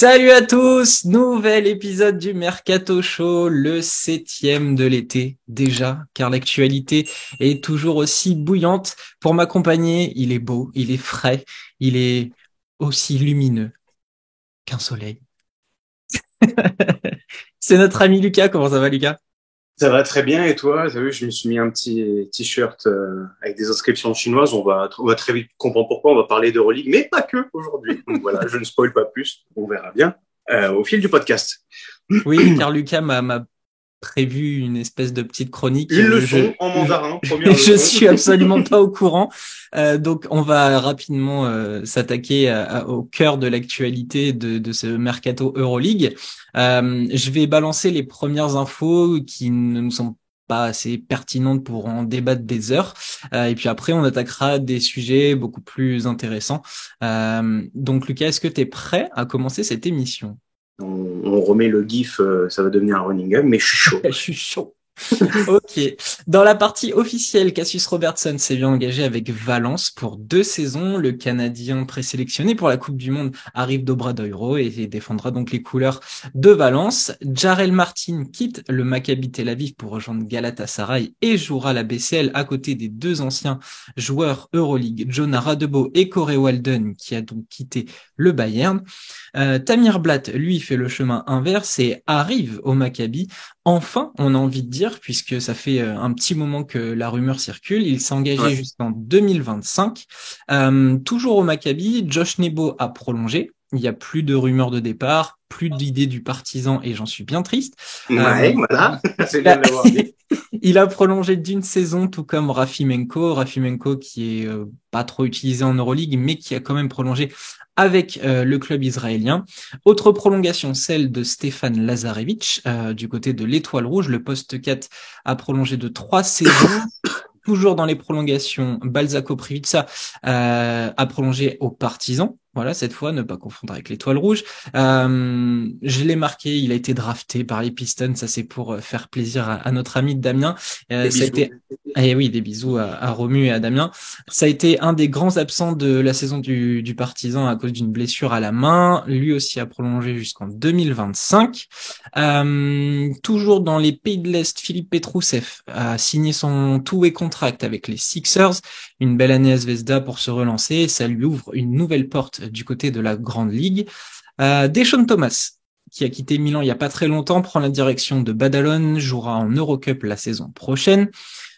Salut à tous, nouvel épisode du Mercato Show, le 7e de l'été déjà, car l'actualité est toujours aussi bouillante. Pour m'accompagner, il est beau, il est frais, il est aussi lumineux qu'un soleil. C'est notre ami Lucas, comment ça va Lucas? Ça va très bien et toi? T'as vu, je me suis mis un petit t-shirt avec des inscriptions chinoises. On va très vite comprendre pourquoi. On va parler d'Euroleague, mais pas que aujourd'hui. Donc voilà, je ne spoil pas plus. On verra bien au fil du podcast. Oui, car Lucas m'a prévu une espèce de petite chronique. Une leçon en mandarin, première Je leçon. suis absolument pas au courant. Donc, on va rapidement s'attaquer au cœur de l'actualité de ce mercato Euroleague. Je vais balancer les premières infos qui ne nous sont pas assez pertinentes pour en débattre des heures. Et puis après, on attaquera des sujets beaucoup plus intéressants. Donc, Lucas, est-ce que tu es prêt à commencer cette émission? On remet le gif, ça va devenir un running gag, mais je suis chaud. Je suis chaud. Ok. Dans la partie officielle, Cassius Robertson s'est bien engagé avec Valence pour 2 saisons. Le Canadien présélectionné pour la Coupe du Monde arrive d'Obradoiro et défendra donc les couleurs de Valence. Jarell Martin quitte le Maccabi Tel Aviv pour rejoindre Galatasaray et jouera la BCL à côté des deux anciens joueurs Euroleague, Jonah Radebo et Corey Walden, qui a donc quitté le Bayern. Tamir Blatt, lui, fait le chemin inverse et arrive au Maccabi. Enfin, on a envie de dire, puisque ça fait un petit moment que la rumeur circule, il s'est engagé Ouais. jusqu'en 2025. Toujours au Maccabi, Josh Nebo a prolongé. Il n'y a plus de rumeurs de départ, plus d'idées du partisan et j'en suis bien triste. Ouais, Euh, voilà, c'est il bien a, de l'avoir dit. il a prolongé d'une saison, tout comme Rafimenko. Rafimenko qui est pas trop utilisé en Euroleague, mais qui a quand même prolongé avec le club israélien. Autre prolongation, celle de Stéphane Lazarevic du côté de l'Étoile Rouge. Le poste 4 a prolongé de 3 saisons. Toujours dans les prolongations, Balzaco Privica a prolongé aux Partisans. Voilà, cette fois, ne pas confondre avec l'Étoile Rouge. Je l'ai marqué, il a été drafté par les Pistons. Ça, c'est pour faire plaisir à notre ami Damien. Des Ça a bisous. été... Et oui, des bisous à Romu et à Damien. Ça a été un des grands absents de la saison du Partizan à cause d'une blessure à la main. Lui aussi a prolongé jusqu'en 2025. Toujours dans les pays de l'Est, Philippe Petrousev a signé son two-way contract avec les Sixers. Une belle année à Zvezda pour se relancer. Ça lui ouvre une nouvelle porte du côté de la Grande Ligue. Deshaun Thomas, qui a quitté Milan il y a pas très longtemps, prend la direction de Badalone, jouera en Eurocup la saison prochaine.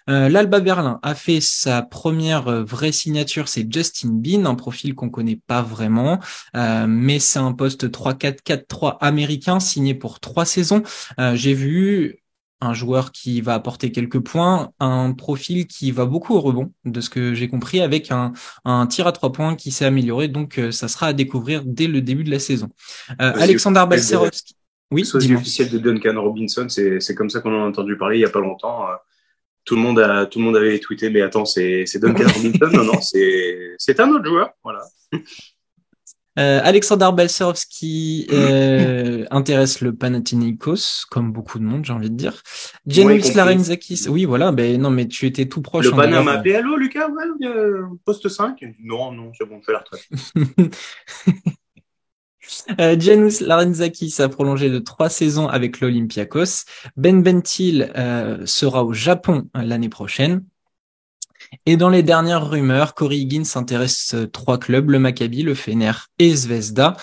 L'Alba Berlin a fait sa première vraie signature, c'est Justin Bean, un profil qu'on connaît pas vraiment, mais c'est un poste 3-4-4-3 américain signé pour 3 saisons. J'ai vu un joueur qui va apporter quelques points, un profil qui va beaucoup au rebond, de ce que j'ai compris, avec un tir à 3 points qui s'est amélioré, donc ça sera à découvrir dès le début de la saison. Sosie Alexander officiel de, Balcerovski, oui, sosie dis-moi. officiel de Duncan Robinson, c'est comme ça qu'on en a entendu parler il y a pas longtemps. Tout le monde avait tweeté, mais attends, c'est Duncan Robinson? Non, non, c'est un autre joueur. Voilà. Alexander Balcerovski intéresse le Panathinaikos, comme beaucoup de monde, j'ai envie de dire. Moi y Giannis compris. Larenzakis, oui, voilà, ben non, mais tu étais tout proche, Le hein, d'ailleurs. Panama m'a appelé, allô, Lucas, ouais, poste 5. Non, non, c'est bon, je fais la retraite. Giannis Larenzakis a prolongé de 3 saisons avec l'Olympiakos. Ben Bentil sera au Japon l'année prochaine. Et dans les dernières rumeurs, Corey Higgins s'intéresse 3 clubs, le Maccabi, le Fener et Zvezda.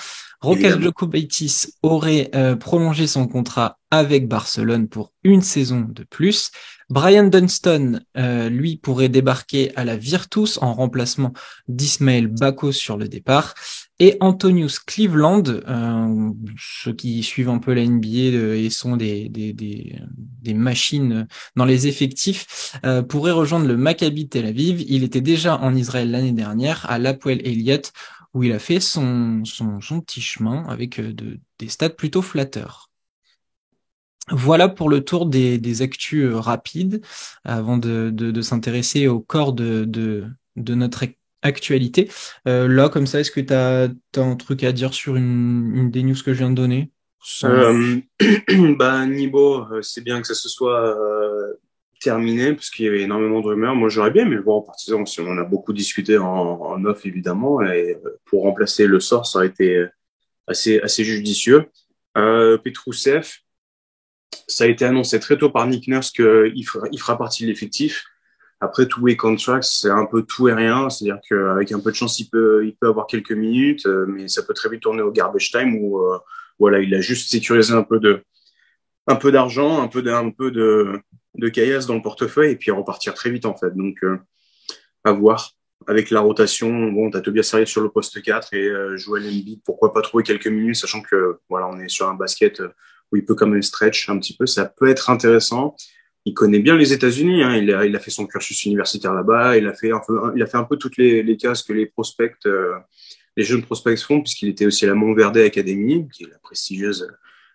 Rokas Évidemment. Jokubaitis aurait prolongé son contrat avec Barcelone pour une saison de plus. Brian Dunston, lui, pourrait débarquer à la Virtus en remplacement d'Ismaël Bakos sur le départ. Et Antonius Cleveland, ceux qui suivent un peu la NBA et sont des machines dans les effectifs, pourrait rejoindre le Maccabi Tel Aviv. Il était déjà en Israël l'année dernière à l'Hapoel Eliot où il a fait son petit chemin avec des stats plutôt flatteurs. Voilà pour le tour des actus rapides avant de s'intéresser au corps de notre actualité. Là, comme ça, est-ce que t'as un truc à dire sur une des news que je viens de donner? Sans... Euh, bah, Nibo, c'est bien que ça se soit terminé, parce qu'il y avait énormément de rumeurs. Moi, j'aurais bien aimé le voir en partisan, on en a beaucoup discuté en off, évidemment, et pour remplacer le sort, ça aurait été assez judicieux. Petrousev, ça a été annoncé très tôt par Nick Nurse qu'il fera partie de l'effectif. Après, two-way contract, c'est un peu tout et rien. C'est-à-dire qu'avec un peu de chance, il peut avoir quelques minutes, mais ça peut très vite tourner au garbage time où, voilà, il a juste sécurisé un peu d'argent, un peu de caillasse dans le portefeuille et puis repartir très vite, en fait. Donc, à voir. Avec la rotation, bon, t'as Tobias Harris sur le poste 4 et Joel Embiid, pourquoi pas trouver quelques minutes, sachant que, voilà, on est sur un basket où il peut quand même stretch un petit peu. Ça peut être intéressant. Il connaît bien les États-Unis, hein. Il a fait son cursus universitaire là-bas. Il a fait un peu toutes les cases que les jeunes prospects font, puisqu'il était aussi à la Montverde Academy, qui est la prestigieuse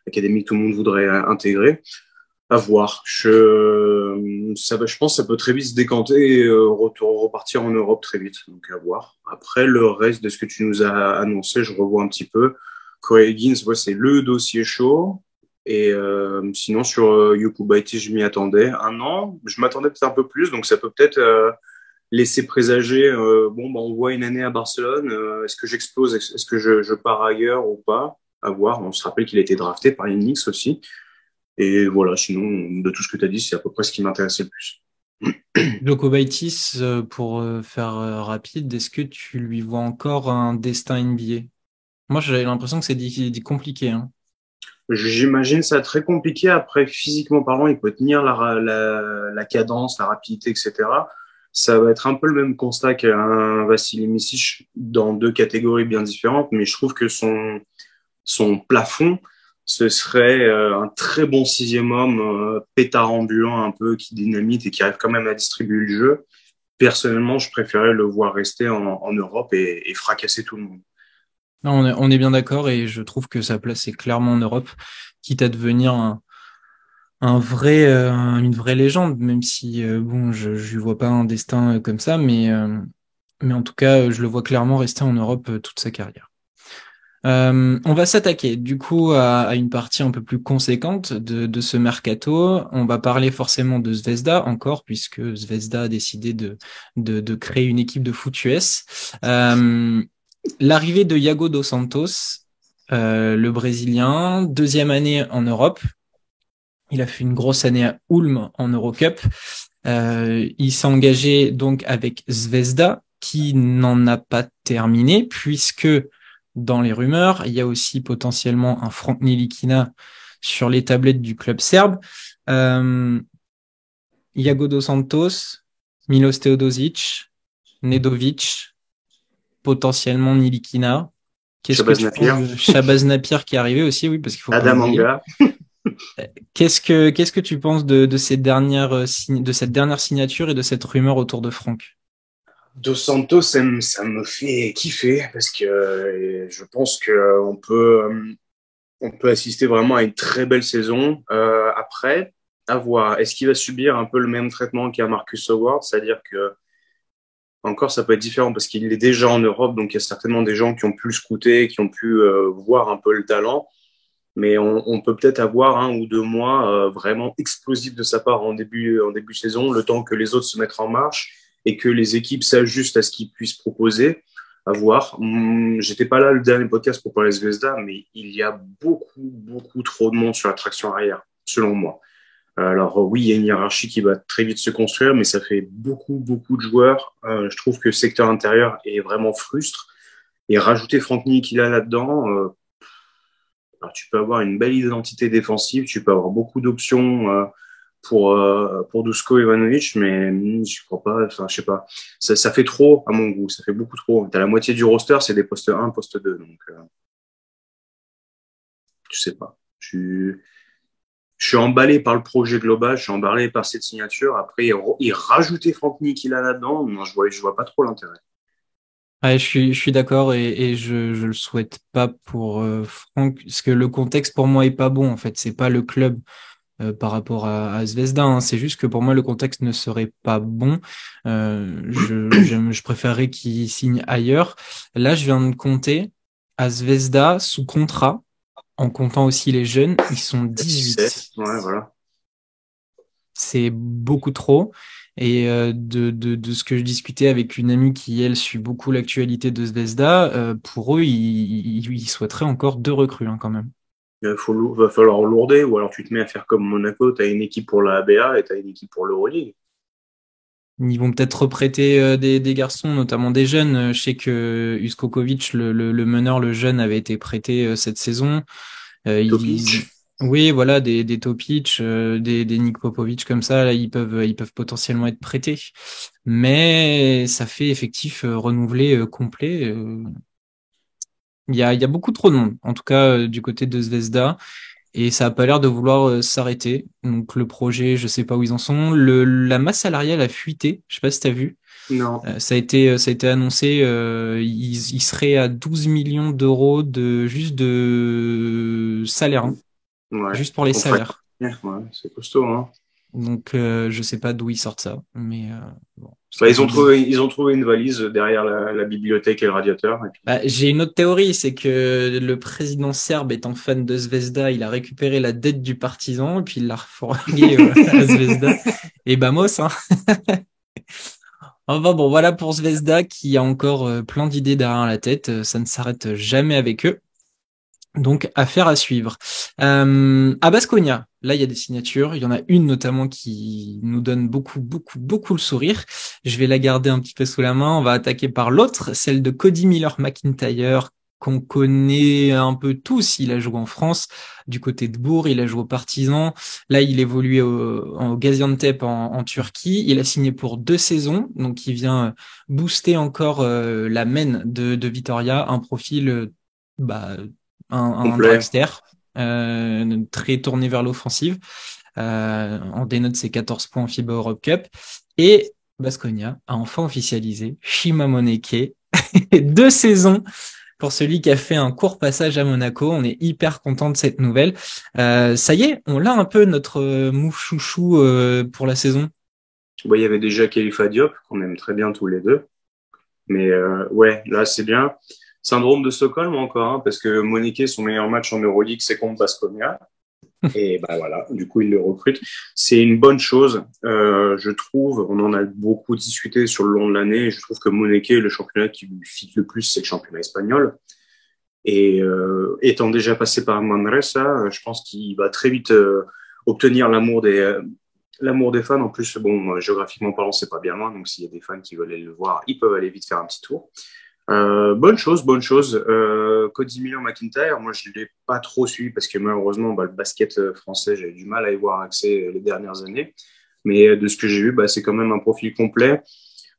académie que tout le monde voudrait intégrer. À voir. Je pense que ça peut très vite se décanter et repartir en Europe très vite. Donc à voir. Après, le reste de ce que tu nous as annoncé, je revois un petit peu. Corey Higgins, ouais, c'est le dossier chaud. Et sinon, sur Yokubaitis, je m'y attendais. Un an, je m'attendais peut-être un peu plus. Donc ça peut peut-être laisser présager, bon, bah, on voit une année à Barcelone. Est-ce que j'explose? Est-ce que je pars ailleurs ou pas? À voir. On se rappelle qu'il a été drafté par les Knicks aussi. Et voilà, sinon, de tout ce que tu as dit, c'est à peu près ce qui m'intéressait le plus. Djokovic, pour faire rapide, est-ce que tu lui vois encore un destin NBA? Moi, j'avais l'impression que c'est compliqué, hein. J'imagine ça très compliqué. Après, physiquement parlant, il peut tenir la cadence, la rapidité, etc. Ça va être un peu le même constat qu'un Vassili Micic dans deux catégories bien différentes, mais je trouve que son plafond, ce serait un très bon sixième homme, pétard ambulant un peu, qui dynamite et qui arrive quand même à distribuer le jeu. Personnellement, je préférais le voir rester en Europe et fracasser tout le monde. Non, on est bien d'accord et je trouve que sa place est clairement en Europe, quitte à devenir une vraie légende, même si bon, je lui vois pas un destin comme ça, mais en tout cas, je le vois clairement rester en Europe toute sa carrière. On va s'attaquer du coup à une partie un peu plus conséquente de ce mercato. On va parler forcément de Zvezda encore, puisque Zvezda a décidé de créer une équipe de foot US. L'arrivée de Iago dos Santos, le Brésilien, deuxième année en Europe. Il a fait une grosse année à Ulm en Eurocup. Il s'est engagé donc avec Zvezda, qui n'en a pas terminé, puisque dans les rumeurs, il y a aussi potentiellement un Frank Ntilikina sur les tablettes du club serbe. Iago dos Santos, Milos Teodosic, Nedovic, potentiellement Ntilikina. Qu'est-ce que Shabazz tu Napier, penses de Shabazz Napier qui est arrivé aussi, oui, parce qu'il faut pas Adam l'oublier. Anga. Qu'est-ce que tu penses de cette dernière signature et de cette rumeur autour de Franck? Dos Santos, ça me fait kiffer parce que je pense que on peut assister vraiment à une très belle saison. Après, à voir. Est-ce qu'il va subir un peu le même traitement qu'à Marcus Howard? C'est-à-dire que encore, ça peut être différent parce qu'il est déjà en Europe, donc il y a certainement des gens qui ont pu le scouter, qui ont pu voir un peu le talent. Mais on peut peut-être avoir 1 ou 2 mois vraiment explosifs de sa part en début de saison, le temps que les autres se mettent en marche et que les équipes s'ajustent à ce qu'ils puissent proposer. À voir. J'étais pas là le dernier podcast pour parler de Zvezda, mais il y a beaucoup trop de monde sur la traction arrière, selon moi. Alors oui, il y a une hiérarchie qui va très vite se construire, mais ça fait beaucoup de joueurs. Je trouve que le secteur intérieur est vraiment frustre. Et rajouter Franck Ntilikina là-dedans, alors, tu peux avoir une belle identité défensive, tu peux avoir beaucoup d'options pour Dusko Ivanovic, mais je crois pas, enfin, je sais pas. Ça fait trop à mon goût, ça fait beaucoup trop. T'as la moitié du roster, c'est des postes 1, poste 2, donc je sais pas. Je suis emballé par le projet global, je suis emballé par cette signature. Après, il rajouter Franck Ntilikina là-dedans, non, je vois pas trop l'intérêt. Ouais, je suis d'accord et je le souhaite pas pour Franck, parce que le contexte pour moi est pas bon en fait. C'est pas le club par rapport à Zvezda, hein. C'est juste que pour moi le contexte ne serait pas bon. Je préférerais qu'il signe ailleurs. Là, je viens de compter à Zvezda sous contrat, en comptant aussi les jeunes, ils sont 18. 17, ouais, voilà. C'est beaucoup trop. Et de ce que je discutais avec une amie qui, elle, suit beaucoup l'actualité de Zvezda, pour eux, ils souhaiteraient encore 2 recrues quand même. Va falloir lourder, ou alors tu te mets à faire comme Monaco, tu as une équipe pour la ABA et tu as une équipe pour l'Euroleague. Ils vont peut-être reprêter des garçons, notamment des jeunes. Je sais que Uskokovic, le meneur, le jeune, avait été prêté cette saison. Topic. Oui, voilà, des Topic, des Nick Popovic comme ça, là, ils peuvent potentiellement être prêtés. Mais ça fait effectif renouvelé complet. Il y a beaucoup trop de monde, en tout cas du côté de Zvezda, et ça a pas l'air de vouloir s'arrêter. Donc le projet, je sais pas où ils en sont. La masse salariale a fuité, je sais pas si t'as vu. Non. Ça a été annoncé, ils seraient à 12 millions d'euros de juste de salaire, hein, Ouais. juste pour les Contrat. salaires. Ouais, c'est costaud, hein. Donc je sais pas d'où ils sortent ça, mais bon, Bah, ça devient. ils ont trouvé une valise derrière la bibliothèque et le radiateur. Et puis... Bah, j'ai une autre théorie, c'est que le président serbe étant fan de Zvezda, il a récupéré la dette du Partizan et puis il l'a refourgué à Zvezda. Et Bamos, hein. Enfin bon, voilà pour Zvezda qui a encore plein d'idées derrière la tête. Ça ne s'arrête jamais avec eux. Donc, affaire à suivre. À Baskonia, là, il y a des signatures. Il y en a une notamment qui nous donne beaucoup, beaucoup, beaucoup le sourire. Je vais la garder un petit peu sous la main. On va attaquer par l'autre, celle de Cody Miller-McIntyre, qu'on connaît un peu tous. Il a joué en France, du côté de Bourg. Il a joué au Partizan. Là, il évoluait au Gaziantep en Turquie. Il a signé pour 2 saisons. Donc, il vient booster encore la main de Vitoria. Un profil... bah, un Complet. dragster très tourné vers l'offensive. On dénote ses 14 points en FIBA Europe Cup. Et Baskonia a enfin officialisé Shima Moneke. 2 saisons pour celui qui a fait un court passage à Monaco. On est hyper content de cette nouvelle. Ça y est, on l'a un peu notre mouf chouchou pour la saison. Bon, il y avait déjà Khalifa Diop, qu'on aime très bien tous les deux. Mais ouais, là, c'est bien. Syndrome de Stockholm encore, hein, parce que Moniquet, son meilleur match en Euroleague, c'est contre Baskonia. Et bah voilà, du coup, il le recrute. C'est une bonne chose, je trouve. On en a beaucoup discuté sur le long de l'année. Je trouve que Moniquet, le championnat qui lui fit le plus, c'est le championnat espagnol. Et étant déjà passé par Manresa, je pense qu'il va très vite obtenir l'amour des fans. En plus, bon, géographiquement parlant, c'est pas bien loin. Donc, s'il y a des fans qui veulent aller le voir, ils peuvent aller vite faire un petit tour. Bonne chose, bonne chose. Cody Miller-McIntyre, moi je l'ai pas trop suivi parce que malheureusement, bah, le basket français, j'ai du mal à y voir accès les dernières années. Mais de ce que j'ai vu, bah, c'est quand même un profil complet.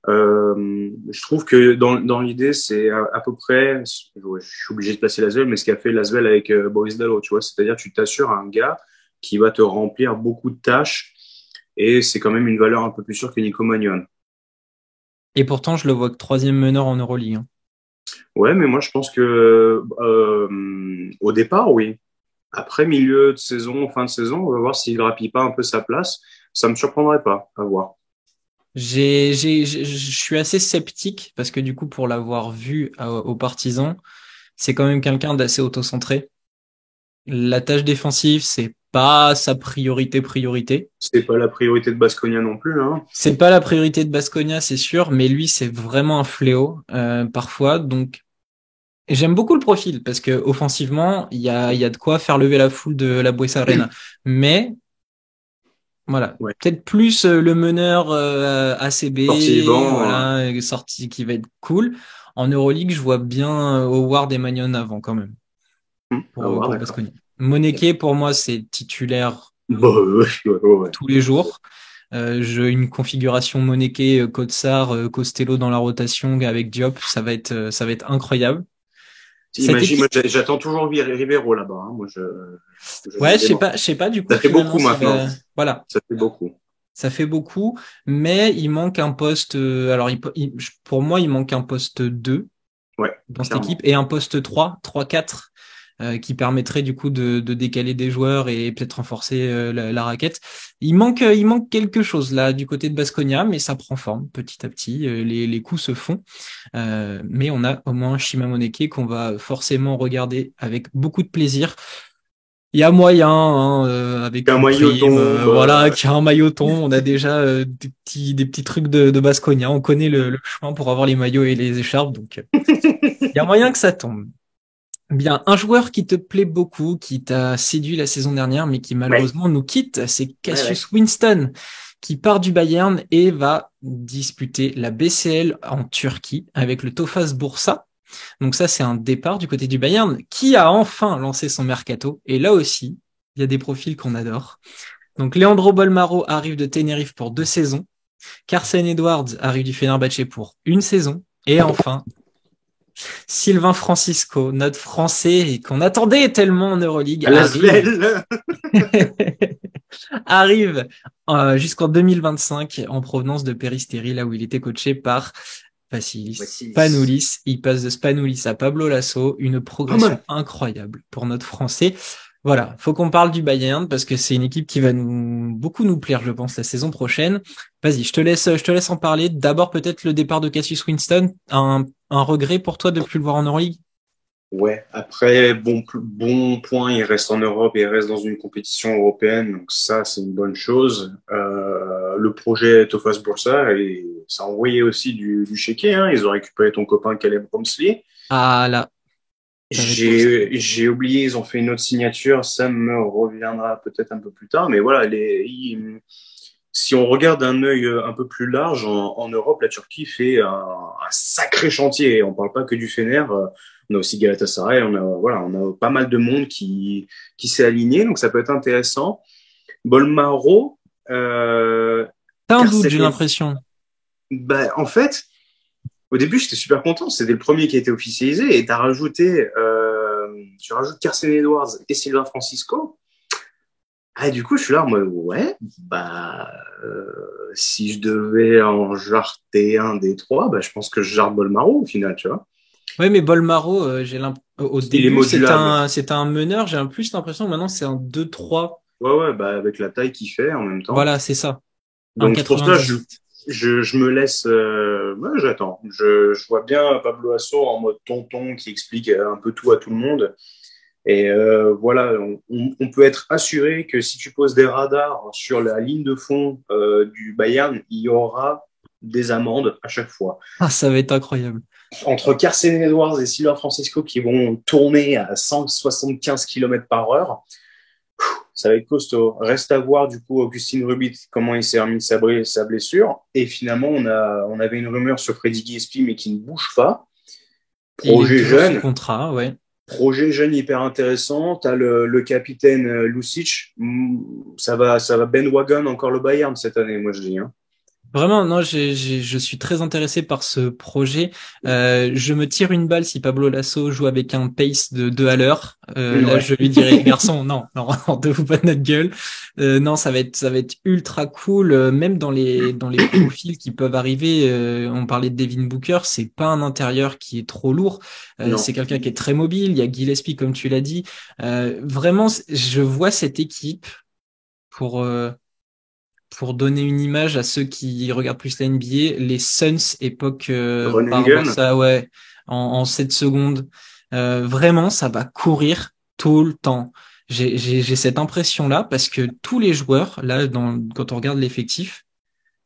Je trouve que dans l'idée, c'est à peu près, ouais, je suis obligé de placer Lasvel, mais ce qu'a fait Lasvel avec Boris Dalot, tu vois, c'est-à-dire tu t'assures un gars qui va te remplir beaucoup de tâches et c'est quand même une valeur un peu plus sûre que Nico Magnon. Et pourtant, je le vois que troisième meneur en Euroleague, hein. Ouais, mais moi je pense que au départ, oui. Après milieu de saison, fin de saison, on va voir s'il grappille pas un peu sa place. Ça me surprendrait pas, à voir. Je suis assez sceptique parce que du coup, pour l'avoir vu aux Partisans, c'est quand même quelqu'un d'assez autocentré. La tâche défensive, c'est pas sa priorité. C'est pas la priorité de Baskonia non plus, hein. C'est pas la priorité de Baskonia, c'est sûr, mais lui, c'est vraiment un fléau parfois. Donc, et j'aime beaucoup le profil parce que offensivement, il y a de quoi faire lever la foule de la Buesa Arena. Mais voilà, Ouais. peut-être plus le meneur Sorti ACB, vent, voilà, sorti qui va être cool. En Euroleague, je vois bien Howard et Magnon avant quand même à voir, pour d'accord. Baskonia. Moneke, pour moi, c'est titulaire Bah, ouais. tous les jours. Une configuration Moneke, Kotsar, Costello dans la rotation avec Diop, ça va être incroyable. Cette Imagine, moi équipe, j'attends toujours Rivero là-bas, hein. Moi je ouais, me je sais démords. pas, je sais pas du coup Ça fait finalement beaucoup s'il maintenant. va, voilà, Ça fait beaucoup. ça fait beaucoup, mais il manque un poste. Alors, pour moi, il manque un poste 2 Ouais, dans cette équipe clairement. et un poste 3, 4 qui permettrait du coup de décaler des joueurs et peut-être renforcer la raquette. Il manque quelque chose là du côté de Baskonia, mais ça prend forme petit à petit. Les coups se font, mais on a au moins Shima Moneke qu'on va forcément regarder avec beaucoup de plaisir. Il y a moyen, hein, avec Un une maillot prime, tombe. voilà, qui a un mailloton. On a déjà des petits trucs de Baskonia. On connaît le chemin pour avoir les maillots et les écharpes, donc il y a moyen que ça tombe. Bien, un joueur qui te plaît beaucoup, qui t'a séduit la saison dernière, mais qui Ouais, malheureusement nous quitte, c'est ouais, ouais. Cassius Winston, qui part du Bayern et va disputer la BCL en Turquie avec le Tofaş Bursa. Donc ça, c'est un départ du côté du Bayern, qui a enfin lancé son mercato. Et là aussi, il y a des profils qu'on adore. Donc Leandro Bolmaro arrive de Tenerife pour 2 saisons. Carson Edwards arrive du Fenerbahçe pour 1 saison. Et enfin, Sylvain Francisco, notre Français et qu'on attendait tellement en Euroleague, À arrive l'Asvel. arrive jusqu'en 2025 en provenance de Peristeri, là où il était coaché par Vassilis Voici. Spanoulis. Il passe de Spanoulis à Pablo Lasso, une Pas progression mal. incroyable pour notre Français. Voilà, faut qu'on parle du Bayern parce que c'est une équipe qui va beaucoup nous plaire, je pense, la saison prochaine. Vas-y, je te laisse en parler. D'abord, peut-être le départ de Cassius Winston, un regret pour toi de plus le voir en Euroleague? Ouais, après, bon point, il reste en Europe et il reste dans une compétition européenne, donc ça, c'est une bonne chose. Le projet Tofas Bursa, et ça a envoyé aussi du chéquier, hein. Ils ont récupéré ton copain Caleb Romsley. Ah là, ça va être costaud. J'ai oublié, ils ont fait une autre signature, ça me reviendra peut-être un peu plus tard, mais voilà, si on regarde d'un œil un peu plus large, en Europe, la Turquie fait un sacré chantier. On parle pas que du Fener. On a aussi Galatasaray. On a pas mal de monde qui s'est aligné. Donc, ça peut être intéressant. Bolmaro, T'as un doute, j'ai Carcelet, l'impression. bah, en fait, au début, j'étais super content. C'était le premier qui a été officialisé. Et tu rajoutes Carson Edwards et Sylvain Francisco. Ah, du coup, je suis là en mode, ouais, si je devais en jarter un des trois, bah, je pense que je jarte Bolmaro au final, tu vois. Ouais, mais Bolmaro, au Il est début, modulable. c'était un meneur. J'ai un plus l'impression que maintenant, c'est un 2-3. Ouais, ouais, bah, avec la taille qu'il fait en même temps. Voilà, c'est ça. Donc, c'est pour ça, 1,98. je me laisse, ouais, j'attends. Je vois bien Pablo Asso en mode tonton qui explique un peu tout à tout le monde. Et voilà, on peut être assuré que si tu poses des radars sur la ligne de fond du Bayern, il y aura des amendes à chaque fois. Ah, ça va être incroyable. Entre Carson Edwards et Sylvain Francisco qui vont tourner à 175 km par heure, ça va être costaud. Reste à voir du coup Augustin Rubit comment il s'est remis de sa blessure. Et finalement, on avait une rumeur sur Freddy Guilespy mais qui ne bouge pas. Et il est Projet toujours sous jeune, contrat, ouais. Projet jeune hyper intéressant. T'as le capitaine Lucic. Ça va Ben Wagon encore le Bayern cette année, moi je dis. Hein. Vraiment, non, je suis très intéressé par ce projet. Je me tire une balle si Pablo Lasso joue avec un pace de 2 à l'heure. Là, Ouais. je lui dirais, garçon, non, non, ne te fous pas de notre gueule. Non, ça va être ultra cool. Même dans les profils qui peuvent arriver. On parlait de Devin Booker, c'est pas un intérieur qui est trop lourd. C'est Non. quelqu'un qui est très mobile. Il y a Gillespie, comme tu l'as dit. Vraiment, je vois cette équipe pour. Pour donner une image à ceux qui regardent plus la NBA, les Suns époque Run and gun. Barbosa, ouais, en 7 secondes. Vraiment, ça va courir tout le temps. J'ai cette impression-là parce que tous les joueurs, là, quand on regarde l'effectif,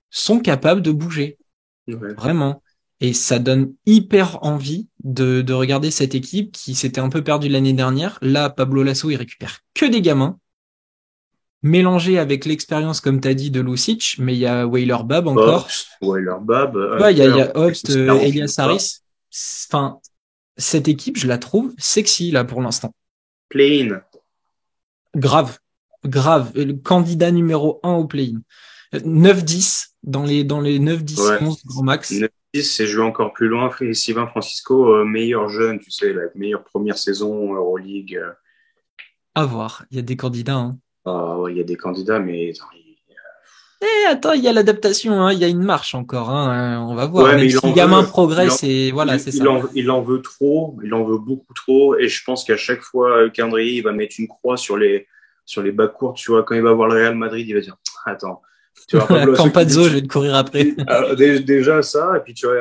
sont capables de bouger. Ouais. Vraiment. Et ça donne hyper envie de regarder cette équipe qui s'était un peu perdue l'année dernière. Là, Pablo Lasso, il récupère que des gamins mélangé avec l'expérience, comme tu as dit, de Lucic, mais il y a Weiler Bab encore. Obst, Weiler Bab, Tu vois, il Hunter, y a Obst, ça n'arrange Elias pas. Harris. Enfin, cette équipe, je la trouve sexy, là, pour l'instant. Play-in. Grave. Grave. Le candidat numéro un au play-in. 9-10, dans les 9-10, Ouais. 11 grand max. 9-10, c'est jouer encore plus loin. Sylvain Francisco, meilleur jeune, tu sais, la meilleure première saison Euroleague. À voir. Il y a des candidats, hein. Ouais, il y a des candidats, mais Eh, attends, il y a l'adaptation, hein. Il y a une marche encore, hein. On va voir. ouais, Même mais il si le en gamin veut. progresse et voilà, c'est ça. Il en veut trop. Il en veut beaucoup trop. Et je pense qu'à chaque fois qu'André il va mettre une croix sur les bas courts, tu vois, quand il va voir le Real Madrid, il va dire, attends, tu vois, Pablo Lasso qui dit, Campazzo, je vais te courir après. déjà ça, et puis tu vois,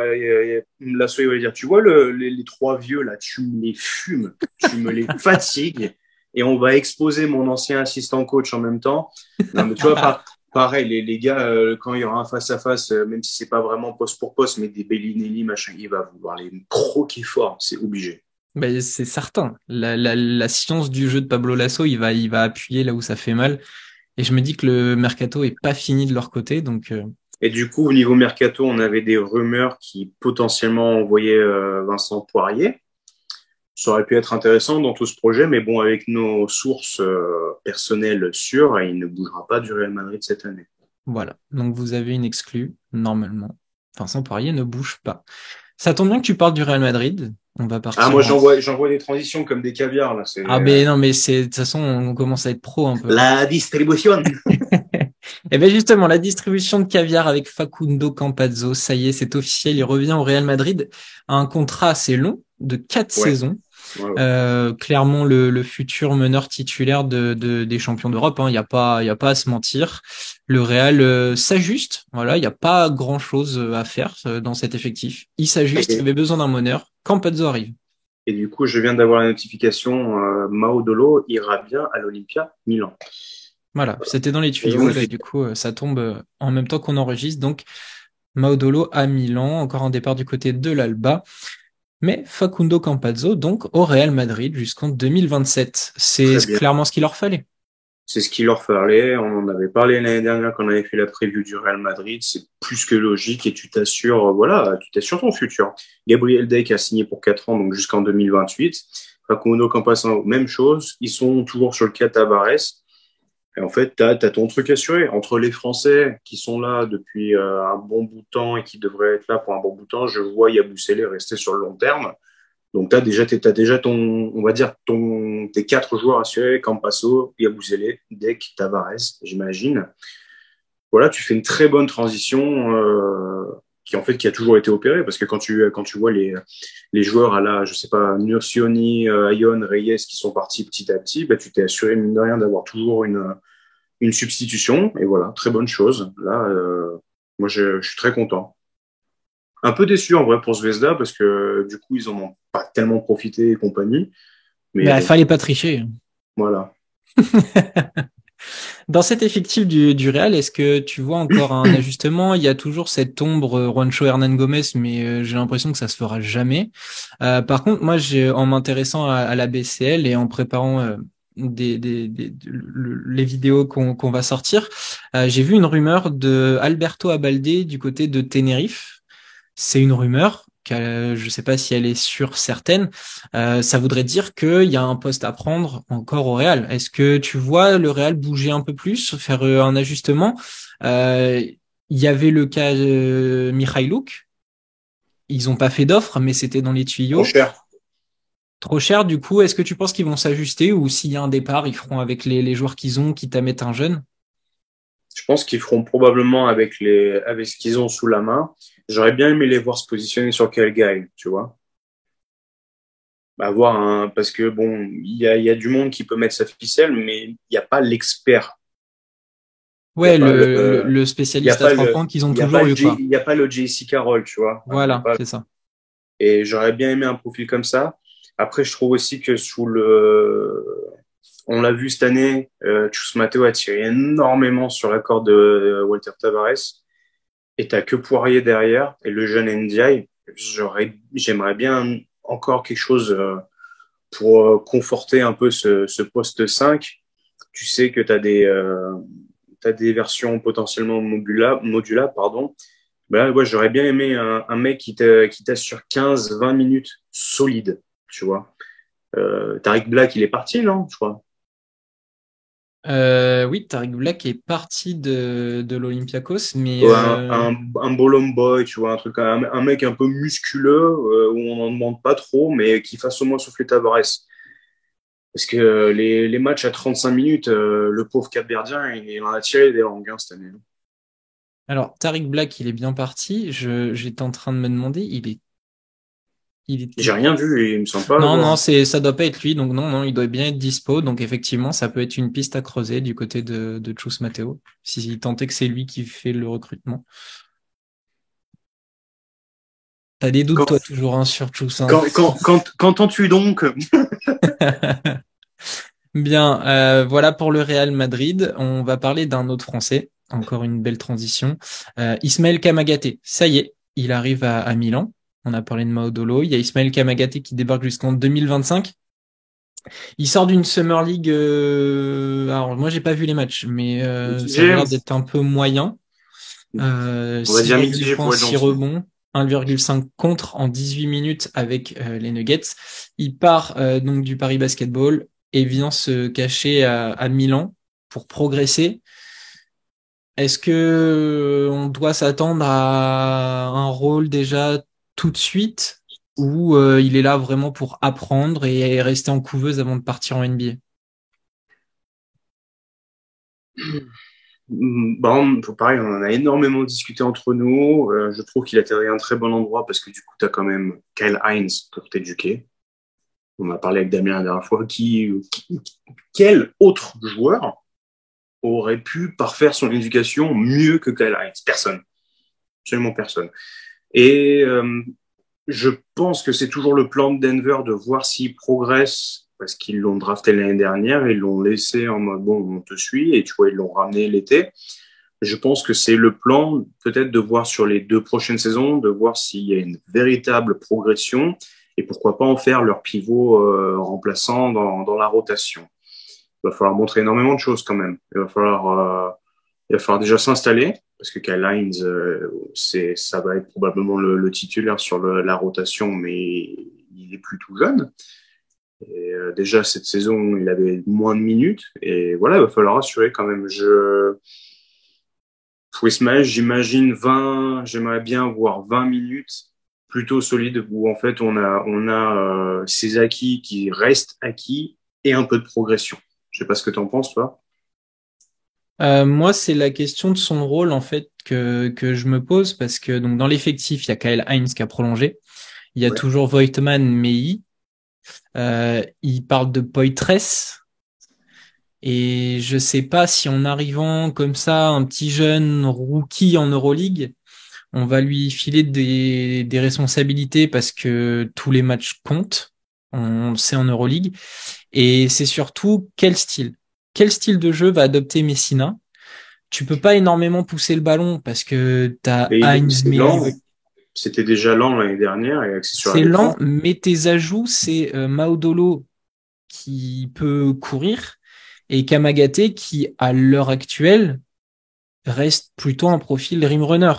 Lasso, il va dire, tu vois, les trois vieux, là, tu me les fumes, tu me les fatigues. et on va exposer mon ancien assistant coach en même temps. Non, mais tu vois, pareil, les gars, quand il y aura un face-à-face, même si c'est pas vraiment poste pour poste, mais des Bellinelli, machin, il va vouloir les croquer fort, c'est obligé. Ben, c'est certain. La science du jeu de Pablo Lasso, il va appuyer là où ça fait mal. Et je me dis que le mercato est pas fini de leur côté, donc Et du coup, au niveau mercato, on avait des rumeurs qui potentiellement envoyaient Vincent Poirier. Ça aurait pu être intéressant dans tout ce projet, mais bon, avec nos sources personnelles sûres, il ne bougera pas du Real Madrid cette année. voilà. Donc vous avez une exclue, normalement. Vincent Poirier ne bouge pas. Ça tombe bien que tu parles du Real Madrid. On va Ah, partir moi, en... j'envoie des transitions comme des caviars, là. C'est Ah ben non, mais c'est de toute façon, on commence à être pro un peu. la distribution. Et bien justement, la distribution de caviar avec Facundo Campazzo, ça y est, c'est officiel, il revient au Real Madrid à un contrat assez long de 4 Ouais, saisons. ouais, ouais. Clairement le futur meneur titulaire des champions d'Europe. Hein. Il y a pas à se mentir. Le Real s'ajuste. Voilà, il n'y a pas grand-chose à faire dans cet effectif. Il s'ajuste. Il Et, avait besoin d'un meneur. Campazzo arrive. et du coup, je viens d'avoir la notification, Maudolo ira bien à l'Olympia Milan. Voilà, c'était dans les Et tuyaux. moi, Là, du coup, ça tombe en même temps qu'on enregistre. Donc, Maudolo à Milan, encore un départ du côté de l'Alba. Mais Facundo Campazzo, donc, au Real Madrid jusqu'en 2027. C'est très bien. clairement ce qu'il leur fallait. C'est ce qu'il leur fallait. On en avait parlé l'année dernière quand on avait fait la preview du Real Madrid. C'est plus que logique et tu t'assures, voilà, tu t'assures ton futur. Gabriel Deck a signé pour 4 ans, donc jusqu'en 2028. Facundo Campazzo, même chose. Ils sont toujours sur le cas Tavares. Et en fait, t'as ton truc assuré. Entre les Français qui sont là depuis un bon bout de temps et qui devraient être là pour un bon bout de temps, je vois Yabusele rester sur le long terme. Donc, t'as déjà ton, on va dire, tes 4 joueurs assurés, Campasso, Yabusele, Deck, Tavares, j'imagine. Voilà, tu fais une très bonne transition, qui a toujours été opérée, parce que quand tu vois les joueurs à la, je sais pas, Nurcioni, Ayon, Reyes, qui sont partis petit à petit, bah, tu t'es assuré, mine de rien, d'avoir toujours une substitution, et voilà, très bonne chose. Là, moi, je suis très content. Un peu déçu en vrai pour Zvezda parce que du coup ils en ont pas tellement profité et compagnie. Mais Mais il bon, fallait pas tricher. voilà. Dans cet effectif du Real, est-ce que tu vois encore un ajustement? Il y a toujours cette ombre Juancho Hernan Gomez, mais j'ai l'impression que ça se fera jamais. Par contre, moi, en m'intéressant à la BCL et en préparant les vidéos qu'on va sortir, j'ai vu une rumeur de Alberto Abalde du côté de Tenerife. C'est une rumeur. Je ne sais pas si elle est sûre, certaine. Ça voudrait dire qu'il y a un poste à prendre encore au Real. Est-ce que tu vois le Real bouger un peu plus, faire un ajustement? Euh, Il y avait le cas Mikhaïlouk. Ils n'ont pas fait d'offre, mais c'était dans les Trop tuyaux. cher. Trop cher, du coup, est-ce que tu penses qu'ils vont s'ajuster ou s'il y a un départ, ils feront avec les joueurs qu'ils ont, quitte à mettre un jeune? Je pense qu'ils feront probablement avec ce qu'ils ont sous la main. J'aurais bien aimé les voir se positionner sur Calgary, tu vois. Parce que bon, il y a du monde qui peut mettre sa ficelle, mais il n'y a pas l'expert. Il n'y a Ouais, pas le il y a spécialiste à pas trois le, points qu'ils ont il y a pas toujours le eu, quoi. il y a pas le JC Carroll, tu vois. Il y a Voilà, pas. c'est ça. Et j'aurais bien aimé un profil comme ça. Après, je trouve aussi que on l'a vu cette année, Chus Mateo a tiré énormément sur la corde de Walter Tavares. Et t'as que Poirier derrière et le jeune Ndiaye. J'aimerais bien encore quelque chose pour conforter un peu ce poste 5. Tu sais que t'as des versions potentiellement modulables, pardon. Ben là, ouais, j'aurais bien aimé un mec qui t'assure 15-20 minutes solides, tu vois. Tariq Black, il est parti, non, je crois. Oui, Tariq Black est parti de l'Olympiakos, mais Ouais, un Bolomboy, boy, tu vois, un mec un peu musculeux, où on n'en demande pas trop, mais qui fasse au moins souffler Tavares. Parce que les matchs à 35 minutes, le pauvre Capverdien, il en a tiré des langues, hein, cette année. alors Tariq Black, il est bien parti. J'étais en train de me demander, il était J'ai rien vu et il me semble pas non, l'avoir. non, ça doit pas être lui, donc non, non, il doit bien être dispo, donc effectivement, ça peut être une piste à creuser du côté de Chus Mateo, si tant est que c'est lui qui fait le recrutement. T'as des doutes, Quand, toi, toujours, hein, sur Chus, hein. Qu'entends-tu donc? Bien, voilà pour le Real Madrid. On va parler d'un autre Français. Encore une belle transition. Ismaël Kamagaté. Ça y est, il arrive à Milan. On a parlé de Maudolo. Il y a Ismaël Kamagaté qui débarque jusqu'en 2025. Il sort d'une Summer League. Alors moi j'ai pas vu les matchs, mais ça avait Mitigé, l'air d'être un peu moyen. on va dire 6,8 mitigé points, pour être 6 gentil. rebonds, 1,5 contre en 18 minutes avec les Nuggets. Il part donc du Paris Basketball et vient se cacher à Milan pour progresser. Est-ce que on doit s'attendre à un rôle déjà tout de suite ou il est là vraiment pour apprendre et rester en couveuse avant de partir en NBA? Bon, pareil, on en a énormément discuté entre nous. Je trouve qu'il atterrit à un très bon endroit parce que du coup, tu as quand même Kyle Hines pour t'éduquer. On a parlé avec Damien la dernière fois. Quel autre joueur aurait pu parfaire son éducation mieux que Kyle Hines? Personne. Absolument personne. Et je pense que c'est toujours le plan de Denver de voir s'il progresse parce qu'ils l'ont drafté l'année dernière, ils l'ont laissé en mode bon, on te suit et tu vois, ils l'ont ramené l'été. Je pense que c'est le plan peut-être de voir sur les 2 prochaines saisons, de voir s'il y a une véritable progression et pourquoi pas en faire leur pivot remplaçant dans la rotation. Il va falloir montrer énormément de choses quand même. Il va falloir déjà s'installer parce que Kyle Hines, ça va être probablement le titulaire sur la rotation, mais il est plus tout jeune. Et déjà cette saison, il avait moins de minutes et voilà, il va falloir assurer quand même. Pour Ismaël, j'imagine 20, j'aimerais bien voir 20 minutes plutôt solides où en fait on a ces acquis qui restent acquis et un peu de progression. Je sais pas ce que tu en penses, toi. Moi, c'est la question de son rôle en fait que je me pose parce que donc dans l'effectif, il y a Kyle Hines qui a prolongé, il y a Ouais. toujours Voigtman, Mei, il parle de Poitres et je sais pas si en arrivant comme ça, un petit jeune rookie en Euroleague, on va lui filer des responsabilités parce que tous les matchs comptent, on le sait en Euroleague, et c'est surtout quel style de jeu va adopter Messina. Tu peux pas énormément pousser le ballon parce que t'as Et Heinz, c'est Meili. lent. C'était déjà lent l'année dernière et axé sur la C'est lent, défense. mais tes ajouts, c'est Maudolo qui peut courir et Kamagaté qui, à l'heure actuelle, reste plutôt un profil rim runner.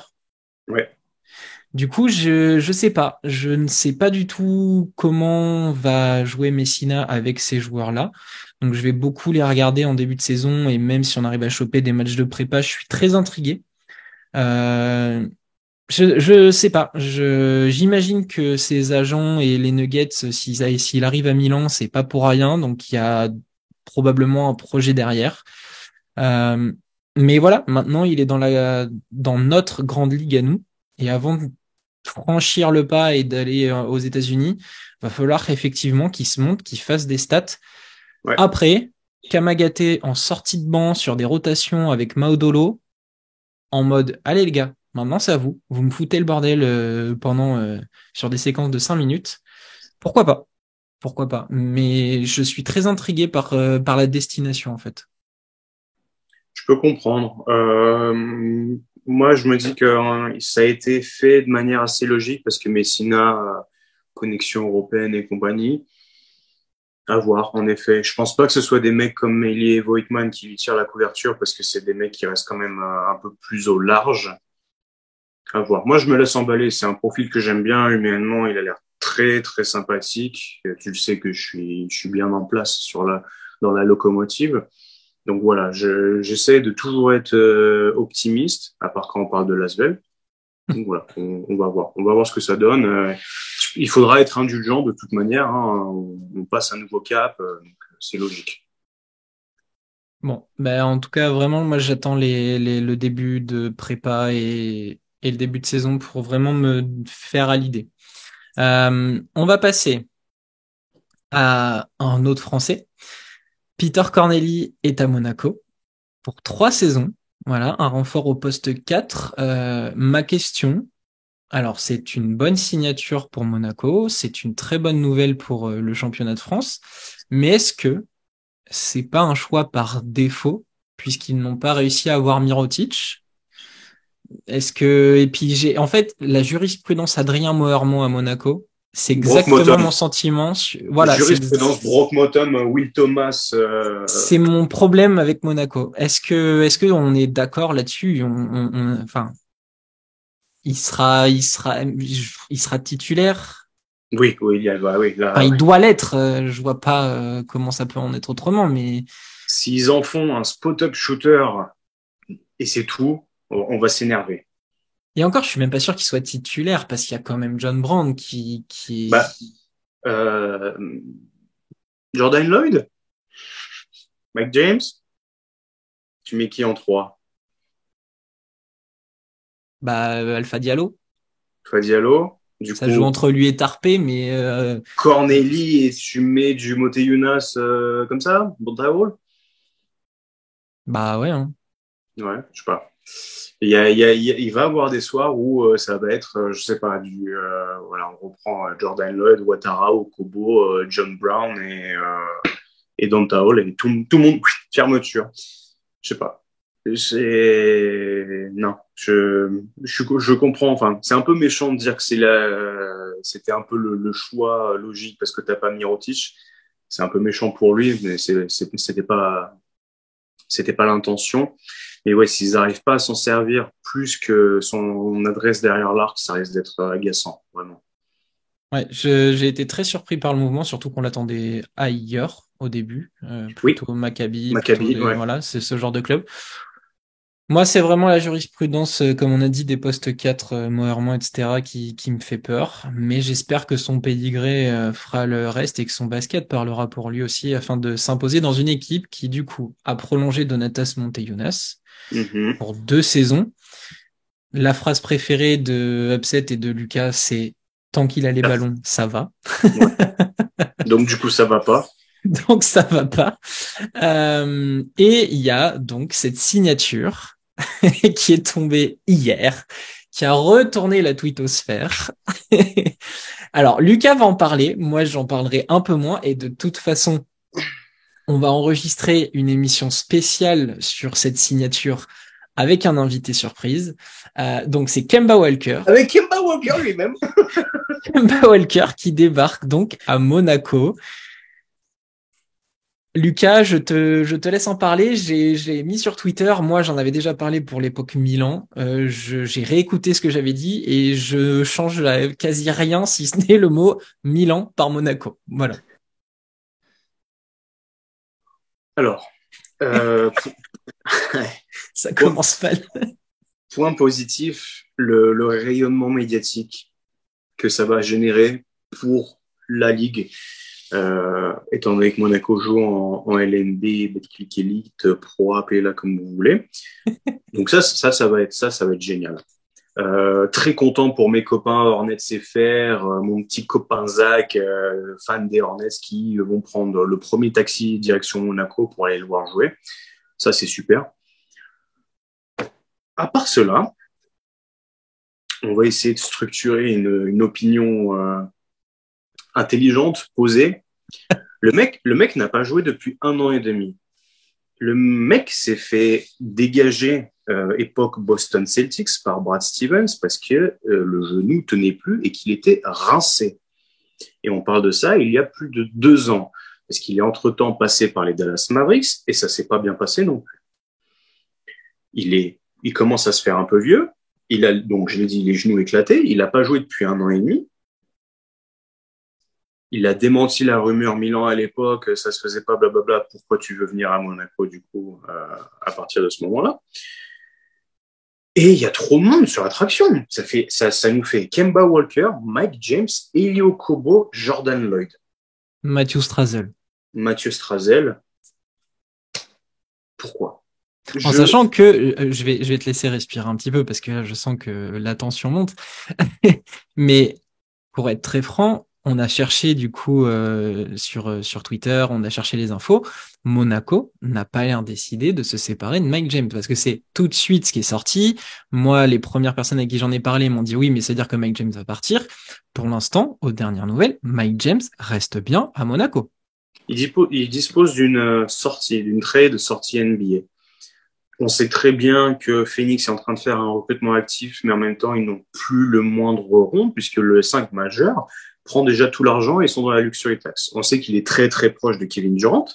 Ouais. Du coup, je sais pas. Je ne sais pas du tout comment va jouer Messina avec ces joueurs-là. Donc, je vais beaucoup les regarder en début de saison et même si on arrive à choper des matchs de prépa, je suis très intrigué. Euh, je sais pas. J'imagine que ses agents et les Nuggets, s'il arrive à Milan, c'est pas pour rien. Donc il y a probablement un projet derrière. Euh, mais voilà, maintenant il est dans notre grande ligue à nous. Et avant de franchir le pas et d'aller aux États-Unis, va falloir effectivement qu'il se monte, qu'il fasse des stats. Ouais. Après, Kamagaté en sortie de banc sur des rotations avec Maudolo en mode allez les gars, maintenant c'est à vous. Vous me foutez le bordel pendant sur des séquences de 5 minutes. Pourquoi pas? Pourquoi pas? Mais je suis très intrigué par la destination en fait. Je peux comprendre. Moi, je me dis que ça a été fait de manière assez logique parce que Messina, connexion européenne et compagnie, à voir, en effet. Je pense pas que ce soit des mecs comme Meili et Voigtman qui lui tirent la couverture parce que c'est des mecs qui restent quand même un peu plus au large. À voir. Moi, je me laisse emballer. C'est un profil que j'aime bien humainement. Il a l'air très, très sympathique. Tu le sais que je suis bien en place dans la locomotive. Donc voilà, j'essaie de toujours être optimiste, à part quand on parle de Lasvel. Donc voilà, on va voir. On va voir ce que ça donne. Il faudra être indulgent de toute manière, hein. On passe un nouveau cap, donc c'est logique. Bon, ben en tout cas vraiment moi j'attends le début de prépa et le début de saison pour vraiment me faire à l'idée. On va passer à un autre Français. Peter Corneli est à Monaco pour 3 saisons. Voilà, un renfort au poste 4. Ma question, alors c'est une bonne signature pour Monaco, c'est une très bonne nouvelle pour le championnat de France, mais c'est pas un choix par défaut, puisqu'ils n'ont pas réussi à avoir Mirotic. Et puis en fait, la jurisprudence Adrien Moerman à Monaco, c'est Brock exactement Bottom. mon sentiment. Voilà, Jurisprudence Brock Bottom, Will Thomas. c'est mon problème avec Monaco. Est-ce que on est d'accord là-dessus? Enfin, il sera titulaire. Oui, oui, oui, Enfin, là, il ouais. doit l'être. Je vois pas comment ça peut en être autrement. Mais S'ils en font un spot-up shooter et c'est tout, on va s'énerver. et encore, je suis même pas sûr qu'il soit titulaire parce qu'il y a quand même John Brand qui Bah, euh, Jordan Lloyd, Mike James, tu mets qui en 3? bah Alpha Diallo. Toi, Diallo. Du Ça joue coup, entre lui et Tarpé, mais Corneli et tu mets du Moteyunas comme ça, bon Hall. bah ouais. Hein. Ouais, je sais pas. Il va y avoir des soirs où ça va être, je sais pas, voilà, on reprend Jordan Lloyd, Ouattara, Okobo, John Brown et Donta Hall et tout le monde, fermeture. Je sais pas. Non, je comprends. Enfin, c'est un peu méchant de dire que c'était un peu le choix logique parce que t'as pas Mirotic. C'est un peu méchant pour lui, mais c'était pas l'intention. Et ouais, s'ils n'arrivent pas à s'en servir plus que son adresse derrière l'arc, ça risque d'être agaçant, vraiment. Ouais, j'ai été très surpris par le mouvement, surtout qu'on l'attendait ailleurs au début, Oui, plutôt Maccabi, plutôt Maccabi, ouais. voilà, c'est ce genre de club. Moi, c'est vraiment la jurisprudence, comme on a dit, des postes 4, Moerman, etc., qui me fait peur. Mais j'espère que son pédigré fera le reste et que son basket parlera pour lui aussi afin de s'imposer dans une équipe qui, du coup, a prolongé Donatas Motiejunas Mhm. pour 2 saisons. La phrase préférée de Upset et de Lucas, c'est tant qu'il a les Ah, ballons, ça va. ouais. Donc, du coup, ça va pas. Donc ça va pas. Et il y a donc cette signature qui est tombée hier, qui a retourné la twittosphère. Alors Lucas va en parler, moi j'en parlerai un peu moins, et de toute façon, on va enregistrer une émission spéciale sur cette signature avec un invité surprise. Donc c'est Kemba Walker. Avec Kemba Walker lui-même. Kemba Walker qui débarque donc à Monaco. Lucas, je te laisse en parler. J'ai mis sur Twitter. Moi, j'en avais déjà parlé pour l'époque Milan. J'ai réécouté ce que j'avais dit et je change quasi rien, si ce n'est le mot Milan par Monaco. Voilà. Alors, euh, Ça point, commence mal. point positif, le rayonnement médiatique que ça va générer pour la Ligue. Étant donné que Monaco joue en LNB, Betclic Elite, Pro, appelez-la comme vous voulez. Donc ça va être génial. Très content pour mes copains Hornets FR, mon petit copain Zach, fan des Hornets, qui vont prendre le premier taxi direction Monaco pour aller le voir jouer. Ça, c'est super. À part cela, on va essayer de structurer une opinion intelligente, posée. Le mec n'a pas joué depuis 1 an et demi. Le mec s'est fait dégager époque Boston Celtics par Brad Stevens parce que le genou tenait plus et qu'il était rincé. Et on parle de ça il y a plus de 2 ans. Parce qu'il est entre-temps passé par les Dallas Mavericks et ça s'est pas bien passé non plus. Il commence à se faire un peu vieux. Il a, donc, je l'ai dit, les genoux éclatés. Il n'a pas joué depuis 1 an et demi. Il a démenti la rumeur Milan à l'époque, ça se faisait pas, blablabla. Pourquoi tu veux venir à Monaco, du coup, à partir de ce moment-là? Et il y a trop de monde sur l'attraction. Ça nous fait Kemba Walker, Mike James, Elio Kobo, Jordan Lloyd, Matthew Strazel. Mathieu Strazel. Pourquoi? En sachant que je vais te laisser respirer un petit peu parce que là, je sens que la tension monte. Mais pour être très franc, on a cherché du coup sur Twitter, on a cherché les infos. Monaco n'a pas l'air décidé de se séparer de Mike James parce que c'est tout de suite ce qui est sorti. Moi, les premières personnes à qui j'en ai parlé m'ont dit oui, mais c'est-à-dire que Mike James va partir. Pour l'instant, aux dernières nouvelles, Mike James reste bien à Monaco. Il dispose d'une sortie, d'une trade de sortie NBA. On sait très bien que Phoenix est en train de faire un recrutement actif, mais en même temps, ils n'ont plus le moindre rond, puisque le 5 majeur prend déjà tout l'argent et sont dans la luxury tax. On sait qu'il est très très proche de Kevin Durant.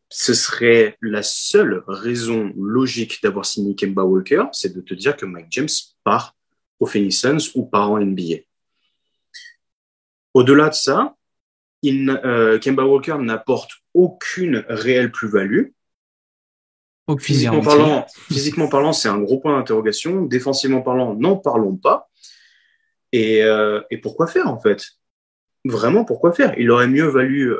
Ce serait la seule raison logique d'avoir signé Kemba Walker, c'est de te dire que Mike James part au Phoenix Suns ou part en NBA. Au-delà de ça, Kemba Walker n'apporte aucune réelle plus-value. Aucune garantie. Physiquement parlant, c'est un gros point d'interrogation. Défensivement parlant, n'en parlons pas. Et pourquoi faire, en fait? Vraiment, pourquoi faire? Il aurait mieux valu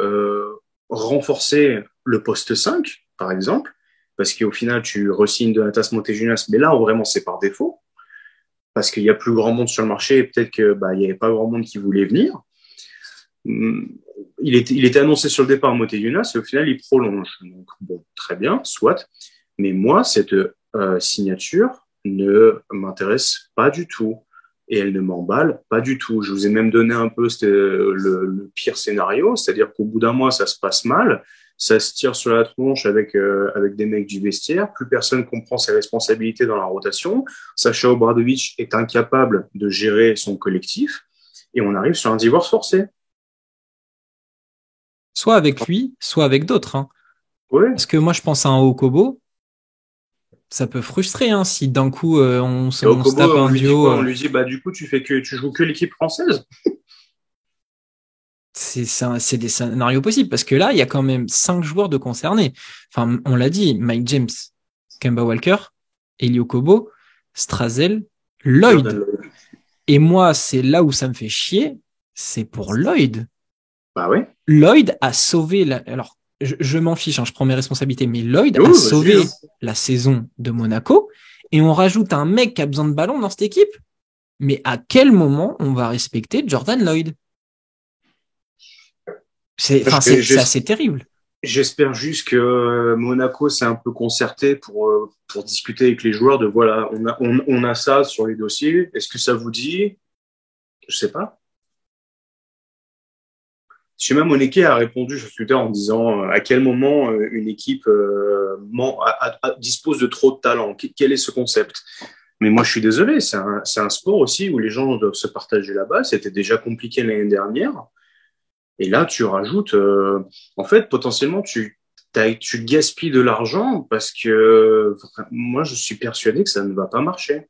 renforcer le poste 5, par exemple, parce qu'au final, tu re-signes Donatas Motiejunas, mais là, vraiment, c'est par défaut, parce qu'il y a plus grand monde sur le marché et peut-être que il y avait pas grand monde qui voulait venir. Il était annoncé sur le départ Motiejunas et au final, il prolonge. Donc, bon, très bien, soit. Mais moi, cette signature ne m'intéresse pas du tout. Et elle ne m'emballe pas du tout. Je vous ai même donné un peu le pire scénario, c'est-à-dire qu'au bout d'un mois, ça se passe mal, ça se tire sur la tronche avec des mecs du vestiaire, plus personne comprend ses responsabilités dans la rotation, Sacha Obradovic est incapable de gérer son collectif, et on arrive sur un divorce forcé. Soit avec lui, soit avec d'autres. Hein. Ouais. Parce que moi, je pense à un Okobo. Ça peut frustrer hein, si d'un coup on se tape un duo. On lui dit bah du coup tu joues que l'équipe française. C'est des scénarios possibles parce que là il y a quand même 5 joueurs de concernés. Enfin on l'a dit, Mike James, Kemba Walker, Elie Okobo, Strazel, Lloyd. Et moi c'est là où ça me fait chier, c'est pour Lloyd. Bah ouais. Lloyd a sauvé alors je m'en fiche, hein, je prends mes responsabilités, mais Lloyd a sauvé la saison de Monaco et on rajoute un mec qui a besoin de ballon dans cette équipe. Mais à quel moment on va respecter Jordan Lloyd? C'est assez terrible. J'espère juste que Monaco s'est un peu concerté pour discuter avec les joueurs de voilà, on a ça sur les dossiers. Est-ce que ça vous dit? Je sais pas. Shima Moneke a répondu sur Twitter en disant à quel moment une équipe dispose de trop de talent. Quel est ce concept? Mais moi, je suis désolé, c'est un sport aussi où les gens doivent se partager la balle. C'était déjà compliqué l'année dernière. Et là, tu rajoutes, en fait, potentiellement, tu gaspilles de l'argent parce que moi, je suis persuadé que ça ne va pas marcher.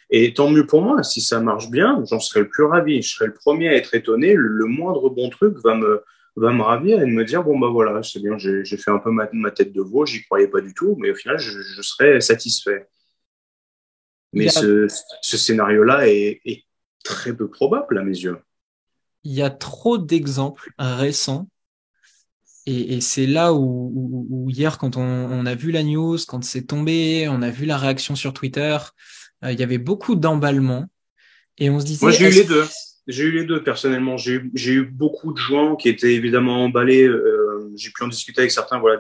Et tant mieux pour moi, si ça marche bien, j'en serais le plus ravi. Je serais le premier à être étonné. Le moindre bon truc va me ravir et me dire, bon, bah voilà, c'est bien, j'ai fait un peu ma tête de veau, j'y croyais pas du tout, mais au final, je serais satisfait. Mais ce scénario-là est très peu probable à mes yeux. Il y a trop d'exemples récents. Et c'est là où hier, quand on a vu la news, quand c'est tombé, on a vu la réaction sur Twitter, il y avait beaucoup d'emballement. Et on se disait... Moi, j'ai eu les deux. J'ai eu les deux, personnellement. J'ai eu beaucoup de gens qui étaient évidemment emballés. J'ai pu en discuter avec certains, voilà,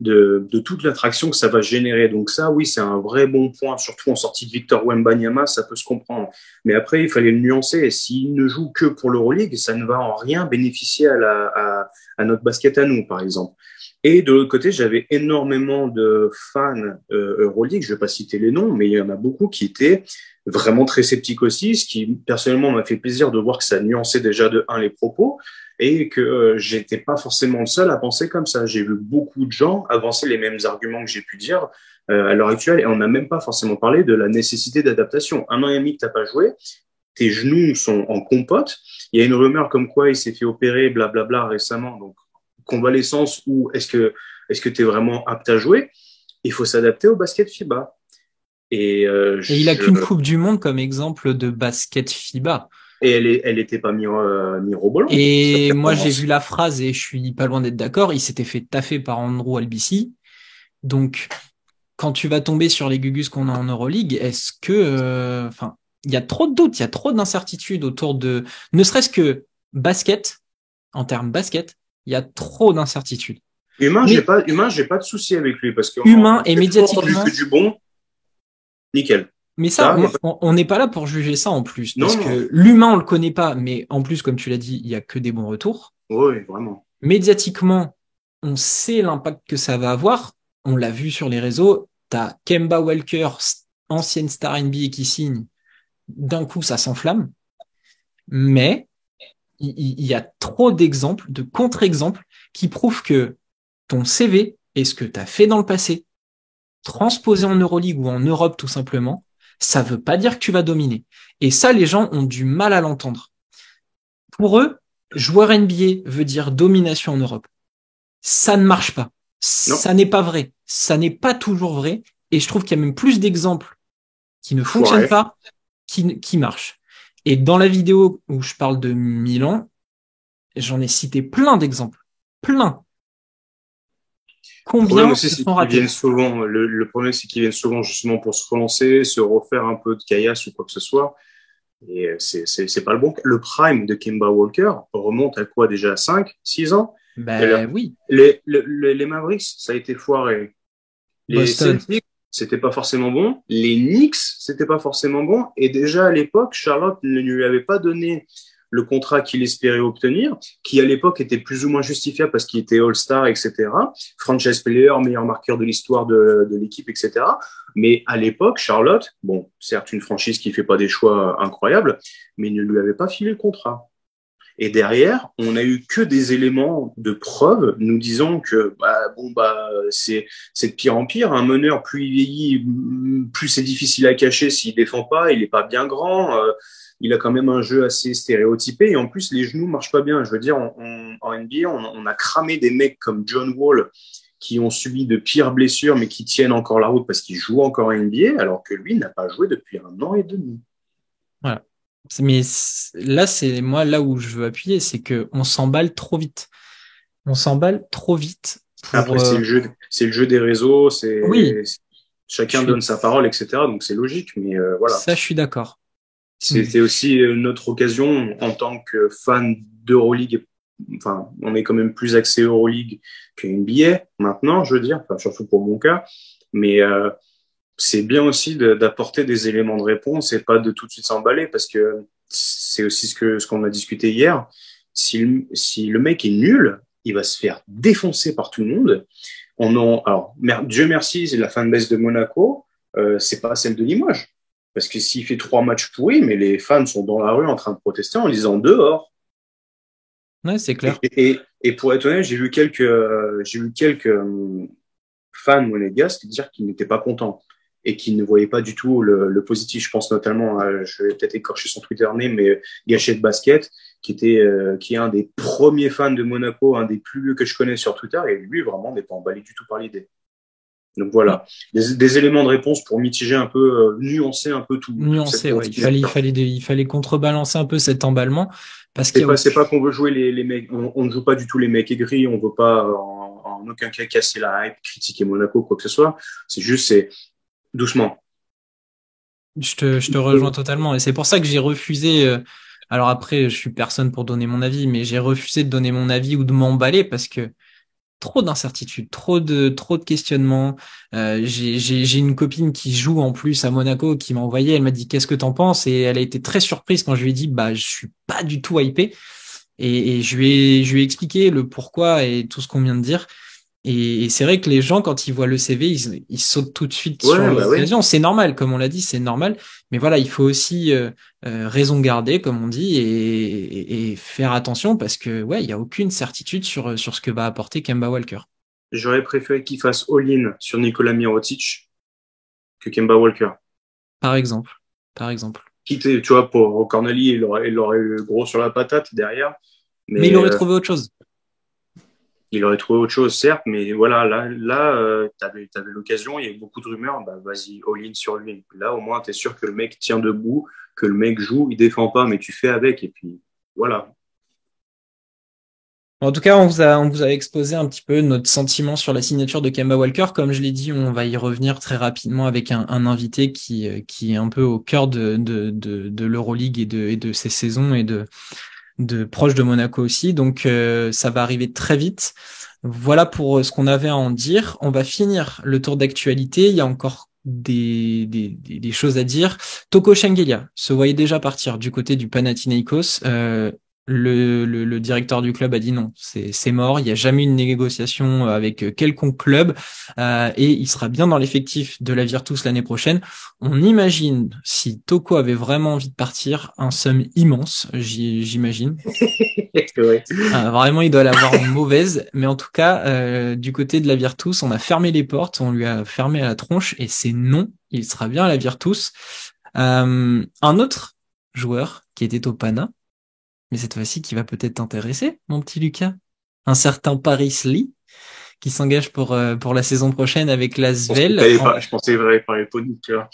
de toute l'attraction que ça va générer. Donc ça, oui, c'est un vrai bon point. Surtout en sortie de Victor Wembanyama, ça peut se comprendre. Mais après, il fallait le nuancer. Et s'il ne joue que pour l'Euroleague, ça ne va en rien bénéficier à notre basket à nous, par exemple. Et de l'autre côté, j'avais énormément de fans Euroleague, je vais pas citer les noms, mais il y en a beaucoup qui étaient vraiment très sceptiques aussi, ce qui personnellement m'a fait plaisir de voir que ça nuançait déjà de un les propos et que j'étais pas forcément le seul à penser comme ça. J'ai vu beaucoup de gens avancer les mêmes arguments que j'ai pu dire à l'heure actuelle et on n'a même pas forcément parlé de la nécessité d'adaptation. 1 an et demi que t'as pas joué, tes genoux sont en compote. Il y a une rumeur comme quoi il s'est fait opérer, blablabla, récemment, donc convalescence ou est-ce que tu es vraiment apte à jouer? Il faut s'adapter au basket FIBA. Et il a qu'une Coupe du Monde comme exemple de basket FIBA. Et elle était pas mirobolante. Et moi, j'ai vu la phrase et je suis pas loin d'être d'accord. Il s'était fait taffer par Andrew Albici. Donc, quand tu vas tomber sur les gugus qu'on a en Euroleague, est-ce que, enfin, il y a trop de doutes, il y a trop d'incertitudes autour de, ne serait-ce que basket, en termes basket, il y a trop d'incertitudes. Humain, j'ai pas de souci avec lui parce que humain et médiatiquement, que du bon, nickel. Mais ça, on n'est pas là pour juger ça en plus, parce que l'humain on le connaît pas, mais en plus comme tu l'as dit, il y a que des bons retours. Oui, vraiment. Médiatiquement, on sait l'impact que ça va avoir. On l'a vu sur les réseaux. T'as Kemba Walker, ancienne star NBA qui signe. D'un coup, ça s'enflamme. Mais il y a trop d'exemples, de contre-exemples qui prouvent que ton CV et ce que tu as fait dans le passé, transposé en Euroleague ou en Europe tout simplement, ça veut pas dire que tu vas dominer. Et ça, les gens ont du mal à l'entendre. Pour eux, joueur NBA veut dire domination en Europe. Ça ne marche pas. Non. Ça n'est pas vrai. Ça n'est pas toujours vrai. Et je trouve qu'il y a même plus d'exemples qui ne fonctionnent pas, qui marchent. Et dans la vidéo où je parle de Milan, j'en ai cité plein d'exemples. Plein. Le problème Combien aussi, se c'est sont qu'ils ratés? viennent souvent, le problème, c'est qu'ils viennent souvent justement pour se relancer, se refaire un peu de caillasse ou quoi que ce soit. Et c'est pas le bon. Le prime de Kemba Walker remonte à quoi déjà? 5, 6 ans? Et alors, Ben oui. les Mavericks, ça a été foiré. Les Boston. Celtics, c'était pas forcément bon. Les Knicks, c'était pas forcément bon. Et déjà à l'époque, Charlotte ne lui avait pas donné le contrat qu'il espérait obtenir, qui à l'époque était plus ou moins justifiable parce qu'il était All-Star, etc. Franchise player, meilleur marqueur de l'histoire de l'équipe, etc. Mais à l'époque, Charlotte, bon, certes une franchise qui fait pas des choix incroyables, mais il ne lui avait pas filé le contrat. Et derrière, on n'a eu que des éléments de preuve nous disant que c'est de pire en pire. Un meneur plus il vieillit, plus c'est difficile à cacher s'il défend pas. Il est pas bien grand. Il a quand même un jeu assez stéréotypé et en plus les genoux marchent pas bien. Je veux dire, en NBA, on a cramé des mecs comme John Wall qui ont subi de pires blessures mais qui tiennent encore la route parce qu'ils jouent encore en NBA alors que lui n'a pas joué depuis 1 an et demi. Voilà. Mais là, c'est moi là où je veux appuyer, c'est que on s'emballe trop vite. On s'emballe trop vite Après, pour. c'est le jeu des réseaux, Oui, je chacun donne suis. sa parole, etc. Donc c'est logique, mais voilà. Ça, je suis d'accord. Mm. C'était aussi notre occasion en tant que fan d'Euroleague. Enfin, on est quand même plus axé Euroleague que NBA maintenant, je veux dire, enfin, surtout pour mon cas. Mais c'est bien aussi d'apporter des éléments de réponse et pas de tout de suite s'emballer parce que c'est aussi ce qu'on a discuté hier. Si le mec est nul, il va se faire défoncer par tout le monde. Alors, Dieu merci, c'est la fanbase de Monaco, c'est pas celle de Limoges. Parce que s'il fait 3 matchs pourris, mais les fans sont dans la rue en train de protester en disant dehors. Ouais, c'est clair. Et pour être honnête, j'ai vu quelques fans monégasques dire qu'ils n'étaient pas contents et qu'ils ne voyaient pas du tout le positif. Je pense notamment à, je vais peut-être écorcher son Twitter name, mais Gachette Basket, qui est un des premiers fans de Monaco, un des plus vieux que je connais sur Twitter, et lui vraiment n'est pas emballé du tout par l'idée. Donc voilà, des éléments de réponse pour mitiger un peu, nuancer un peu toute cette Nuancé, ouais. Il fallait contrebalancer un peu cet emballement parce qu'il y a C'est aussi. pas qu'on veut jouer les mecs, on ne joue pas du tout les mecs aigris, on veut pas en aucun cas casser la hype, critiquer Monaco, quoi que ce soit. C'est juste, c'est doucement. Je te rejoins totalement et c'est pour ça que j'ai refusé. Alors après, je suis personne pour donner mon avis, mais j'ai refusé de donner mon avis ou de m'emballer parce que trop d'incertitudes, trop de questionnements. J'ai une copine qui joue en plus à Monaco qui m'a envoyé, elle m'a dit qu'est-ce que t'en penses et elle a été très surprise quand je lui ai dit bah je suis pas du tout hypé et je lui ai expliqué le pourquoi et tout ce qu'on vient de dire. Et c'est vrai que les gens, quand ils voient le CV, ils sautent tout de suite sur Ouais, bah oui. l'occasion. C'est normal, comme on l'a dit, c'est normal. Mais voilà, il faut aussi raison garder, comme on dit, et faire attention parce que ouais, il y a aucune certitude sur ce que va apporter Kemba Walker. J'aurais préféré qu'il fasse all-in sur Nikola Mirotic que Kemba Walker. Par exemple, par exemple. Quitte, tu vois, pour Corneli, il aurait eu gros sur la patate derrière, Mais il mais aurait trouvé autre chose. il aurait trouvé autre chose, certes, mais voilà, t'avais l'occasion, il y a eu beaucoup de rumeurs, bah, vas-y, all-in sur lui. Là, au moins, t'es sûr que le mec tient debout, que le mec joue, il défend pas, mais tu fais avec, et puis, voilà. En tout cas, on vous a exposé un petit peu notre sentiment sur la signature de Kemba Walker. Comme je l'ai dit, on va y revenir très rapidement avec un invité qui est un peu au cœur de l'Euroleague et de ses saisons et de proche de Monaco aussi. Donc, ça va arriver très vite. Voilà pour ce qu'on avait à en dire. On va finir le tour d'actualité. Il y a encore des choses à dire. Toko Shengelia se voyait déjà partir du côté du Panathinaikos. Le directeur du club a dit non, c'est mort. Il n'y a jamais eu une négociation avec quelconque club et il sera bien dans l'effectif de la Virtus l'année prochaine. On imagine, si Toko avait vraiment envie de partir, un somme immense, j'imagine. Ouais. Vraiment, il doit l'avoir mauvaise, mais en tout cas, du côté de la Virtus, on a fermé les portes, on lui a fermé à la tronche et c'est non, il sera bien à la Virtus. Un autre joueur qui était au Pana, mais cette fois-ci qui va peut-être t'intéresser, mon petit Lucas. Un certain Paris Lee qui s'engage pour la saison prochaine avec l'Asvel. Je pensais que t'allais parler de Pony, tu vois.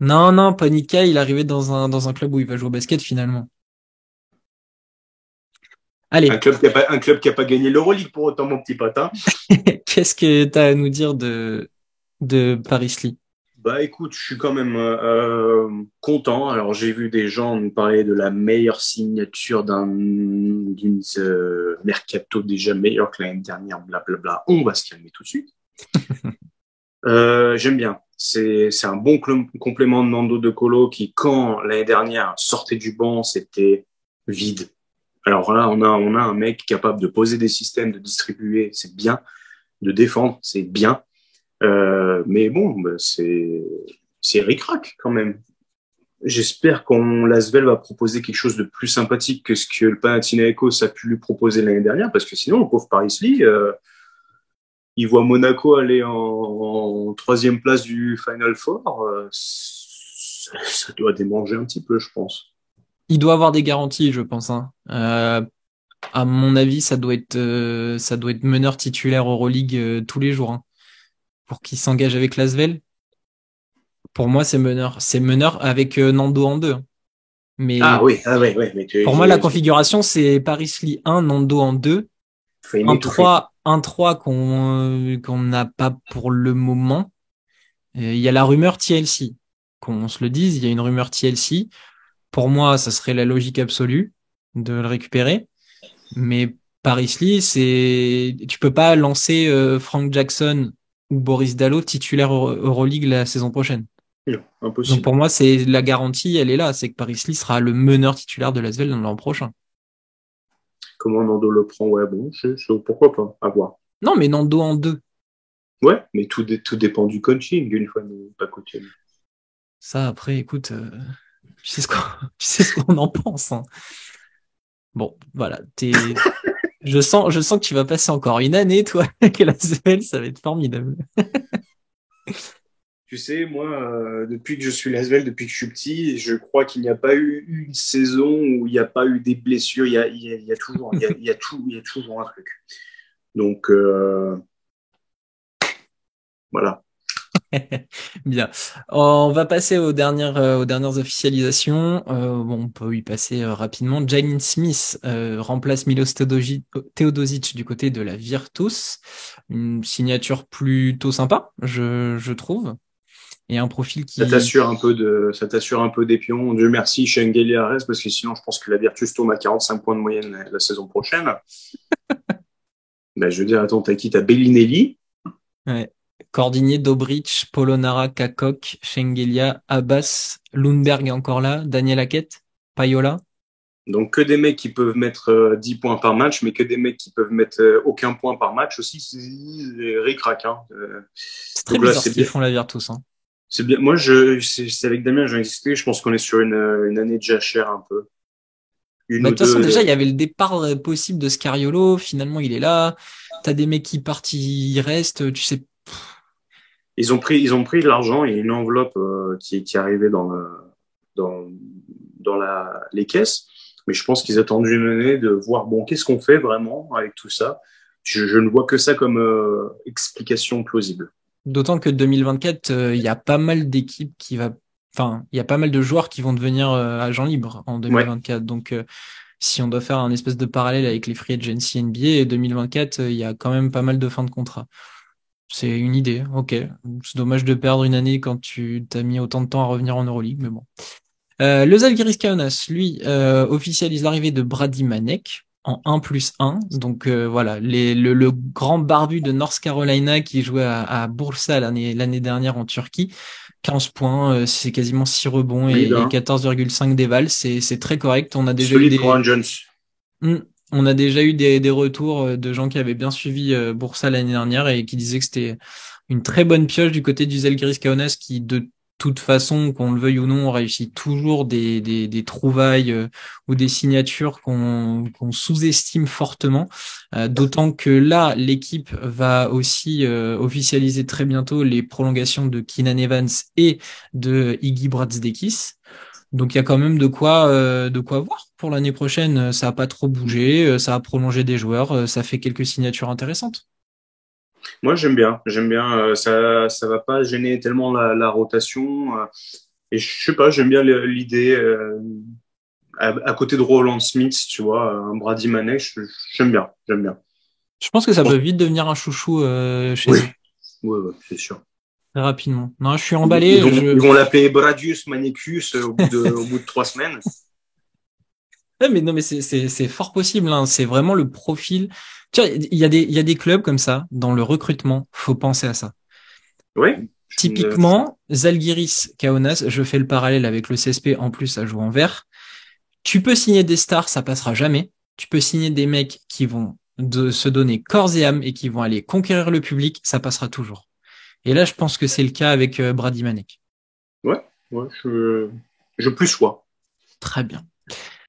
Non, non, Panika, il est arrivé dans un club où il va jouer au basket finalement. Allez, Un club qui a pas gagné l'Euroleague pour autant, mon petit patin. qu'est-ce que t'as à nous dire de Paris Lee? Bah écoute, je suis quand même content. Alors j'ai vu des gens nous parler de la meilleure signature d'une mercato déjà meilleure que l'année dernière, blablabla. On va se calmer tout de suite. J'aime bien. C'est un bon complément de Nando De Colo qui, quand l'année dernière sortait du banc, c'était vide. Alors là, on a un mec capable de poser des systèmes, de distribuer, c'est bien, de défendre, c'est bien. Mais bon, bah, c'est ric-rac quand même. J'espère qu'on l'Asvel va proposer quelque chose de plus sympathique que ce que le Panathinaikos a pu lui proposer l'année dernière, parce que sinon, le pauvre Paris Lee, il voit Monaco aller en troisième place du Final Four. Ça doit démanger un petit peu, je pense. Il doit avoir des garanties, je pense, hein. À mon avis, ça doit être meneur titulaire Euroleague tous les jours, hein, pour qu'il s'engage avec l'Asvel. Pour moi, c'est meneur. C'est meneur avec Nando en deux, hein. Ah Mais oui, ah ouais, ouais, mais pour moi, la configuration, c'est Paris Lee 1, Nando en 2, fait un étouffer. 3, un 3 qu'on n'a pas pour le moment. Il y a la rumeur TLC. Qu'on se le dise, il y a une rumeur TLC. Pour moi, ça serait la logique absolue de le récupérer. Mais Paris Lee, tu peux pas lancer Frank Jackson ou Boris Dallo titulaire Euroleague la saison prochaine. Non, Donc impossible. pour moi, c'est la garantie, elle est là, c'est que Paris Lee sera le meneur titulaire de l'Asvel dans l'an prochain. Comment Nando le prend, ouais, bon, pourquoi pas, à voir. Non, mais Nando en deux. Ouais, mais tout dépend du coaching, une fois n'est pas coutume. Ça, après, écoute, tu sais ce qu'on, tu sais ce qu'on en pense, hein. Bon, voilà, je sens que tu vas passer encore une année, toi, avec l'Asvel, ça va être formidable. Tu sais, moi, depuis que je suis Lasvel, depuis que je suis petit, je crois qu'il n'y a pas eu une saison où il n'y a pas eu des blessures. Il y a toujours, il y a toujours un truc. Donc, voilà. Bien. On va passer aux dernières officialisations. Bon, on peut y passer rapidement. Jalen Smith remplace Milos Teodosic du côté de la Virtus. Une signature plutôt sympa, je trouve. Et un profil qui... Ça t'assure un peu des pions. Dieu merci, Schengelia reste, parce que sinon, je pense que la Virtus tourne à 45 points de moyenne la saison prochaine. Ben, je veux dire, attends, t'as qui? T'as Bellinelli. Ouais. Cordinier, Dobric, Polonara, Kakok, Schengelia, Abbas, Lundberg est encore là, Daniel Hackett, Payola. Donc, que des mecs qui peuvent mettre 10 points par match, mais que des mecs qui peuvent mettre aucun point par match aussi, c'est ric-rac, hein. C'est très Donc là, bizarre ce c'est qu'ils bien. font la Virtus, hein. C'est bien. Moi, c'est avec Damien, j'ai insisté. Je pense qu'on est sur une année de jachère un peu. Une Bah, ou de toute façon, deux. déjà, il y avait le départ possible de Scariolo. Finalement, il est là. T'as des mecs qui partent, ils restent. Tu sais, Ils ont pris de l'argent et une enveloppe qui est arrivée dans, les caisses. Mais je pense qu'ils attendent une année de voir, bon, qu'est-ce qu'on fait vraiment avec tout ça? Je ne vois que ça comme explication plausible. d'autant que 2024, il y a pas mal d'équipes enfin, il y a pas mal de joueurs qui vont devenir agents libres en Ouais. 2024. Donc, si on doit faire un espèce de parallèle avec les free agency NBA, 2024, il y a quand même pas mal de fins de contrat. C'est une idée, ok. C'est dommage de perdre une année quand tu t'as mis autant de temps à revenir en Euroleague, mais bon. Le Žalgiris Kaunas, lui, officialise l'arrivée de Brady Manek en 1+1. Donc voilà, le grand barbu de North Carolina qui jouait à Bursa l'année dernière en Turquie. 15 points, c'est quasiment 6 rebonds Solide, et hein. 14,5 dévals. C'est très correct. Solide pour un Jones. On a déjà eu des retours de gens qui avaient bien suivi Boursa l'année dernière et qui disaient que c'était une très bonne pioche du côté du Zalgiris Kaunas qui, de toute façon, qu'on le veuille ou non, réussit toujours des trouvailles ou des signatures qu'on sous-estime fortement. D'autant que là, l'équipe va aussi officialiser très bientôt les prolongations de Keenan Evans et de Iggy Brazdeikis. Donc il y a quand même de quoi voir pour l'année prochaine. Ça a pas trop bougé, ça a prolongé des joueurs, ça fait quelques signatures intéressantes. Moi, j'aime bien. Ça va pas gêner tellement la rotation. Et je sais pas, j'aime bien l'idée à côté de Roland Smith, tu vois, un Brady Manek, j'aime bien. Je pense que ça peut vite devenir un chouchou Oui, chez eux oui, oui, c'est sûr. très rapidement. Non, je suis Ils, ils emballé. vont, ils vont l'appeler Bradius Manicus au bout de 3 semaines. Ouais, mais non, mais c'est fort possible. Hein. C'est vraiment le profil. Tu vois, il y a des clubs comme ça dans le recrutement. Faut penser à ça. Oui, Typiquement, Zalgiris Kaunas, je fais le parallèle avec le CSP en plus à jouer en vert. Tu peux signer des stars, ça passera jamais. Tu peux signer des mecs qui vont se donner corps et âme et qui vont aller conquérir le public, ça passera toujours. Et là, je pense que c'est le cas avec Brady Manek. ouais, ouais, je plus sois. Très bien.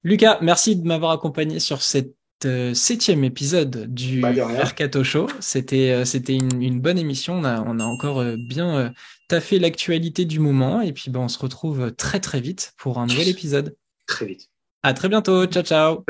Lucas, merci de m'avoir accompagné sur cette septième épisode Bah, du de rien. Mercato Show. C'était une bonne émission. On a encore bien taffé l'actualité du moment. Et puis, ben, on se retrouve très très vite pour un nouvel épisode. Très vite. À très bientôt. Ciao, ciao.